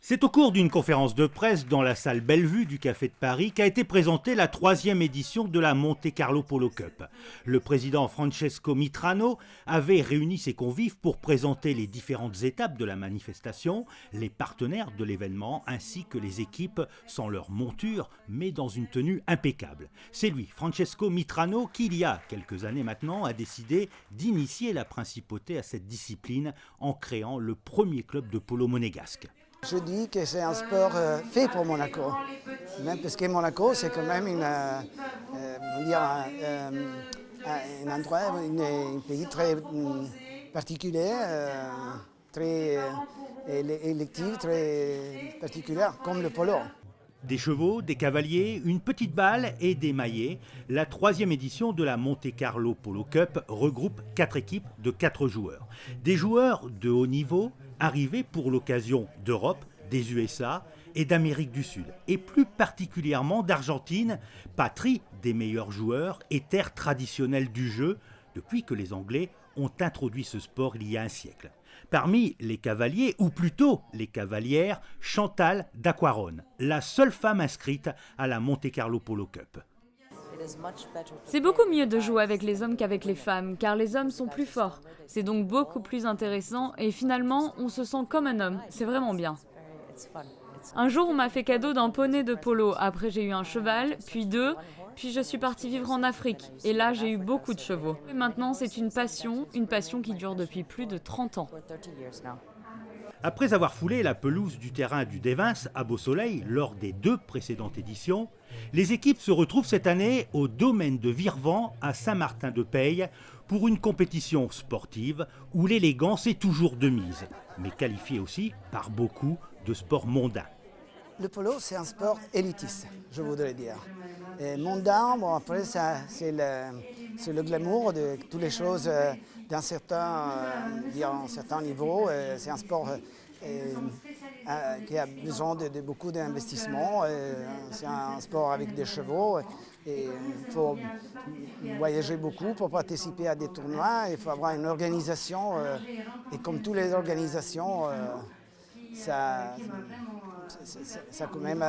C'est au cours d'une conférence de presse dans la salle Bellevue du Café de Paris qu'a été présentée la 3e édition de la Monte Carlo Polo Cup. Le président Francesco Mitrano avait réuni ses convives pour présenter les différentes étapes de la manifestation, les partenaires de l'événement ainsi que les équipes sans leur monture mais dans une tenue impeccable. C'est lui, Francesco Mitrano, qui il y a quelques années maintenant a décidé d'initier la principauté à cette discipline en créant le premier club de polo monégasque. Je dis que c'est un sport fait pour Monaco, même parce que Monaco c'est quand même un endroit, un pays très particulier, très électif, très particulier, comme le polo. Des chevaux, des cavaliers, une petite balle et des maillets, la 3e édition de la Monte Carlo Polo Cup regroupe 4 équipes de 4 joueurs. Des joueurs de haut niveau arrivés pour l'occasion d'Europe, des USA et d'Amérique du Sud, et plus particulièrement d'Argentine, patrie des meilleurs joueurs et terre traditionnelle du jeu depuis que les Anglais ont introduit ce sport il y a un siècle. Parmi les cavaliers, ou plutôt les cavalières, Chantal d'Aquarone, la seule femme inscrite à la Monte Carlo Polo Cup. C'est beaucoup mieux de jouer avec les hommes qu'avec les femmes, car les hommes sont plus forts. C'est donc beaucoup plus intéressant et finalement, on se sent comme un homme. C'est vraiment bien. Un jour, on m'a fait cadeau d'un poney de polo. Après, j'ai eu un cheval, puis 2, puis je suis partie vivre en Afrique. Et là, j'ai eu beaucoup de chevaux. Et maintenant, c'est une passion qui dure depuis plus de 30 ans. Après avoir foulé la pelouse du terrain du Devins à Beau Soleil lors des 2 précédentes éditions, les équipes se retrouvent cette année au domaine de Virvan à Saint-Martin-de-Peille pour une compétition sportive où l'élégance est toujours de mise, mais qualifiée aussi par beaucoup de sport mondain. Le polo, c'est un sport élitiste, je voudrais dire. Et mondain, bon, après, c'est le glamour de toutes les choses d'un certain niveau. C'est un sport qui a besoin de beaucoup d'investissement. C'est un sport avec des chevaux. Et il faut voyager beaucoup pour participer à des tournois. Il faut avoir une organisation. Et comme toutes les organisations, ça a quand même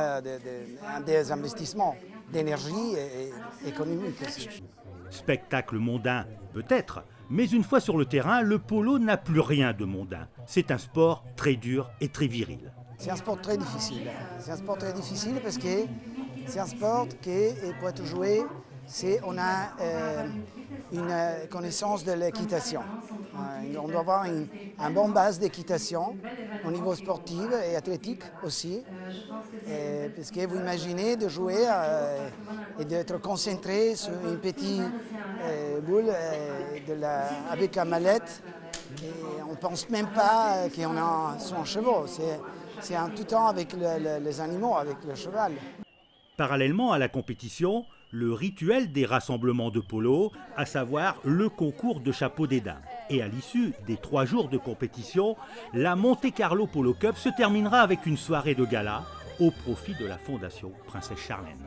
des investissements d'énergie et économique aussi. Spectacle mondain, peut-être, mais une fois sur le terrain, le polo n'a plus rien de mondain. C'est un sport très dur et très viril. C'est un sport très difficile. C'est un sport très difficile parce que c'est un sport qui, pour être joué, on a une connaissance de l'équitation. On doit avoir une bonne base d'équitation au niveau sportif et athlétique aussi. Parce que vous imaginez de jouer et d'être concentré sur une petite boule avec la mallette. Et on ne pense même pas qu'on a son cheval. C'est un tout temps avec les animaux, avec le cheval. Parallèlement à la compétition, le rituel des rassemblements de polo, à savoir le concours de chapeau des dames. Et à l'issue des 3 jours de compétition, la Monte Carlo Polo Cup se terminera avec une soirée de gala au profit de la Fondation Princesse Charlène.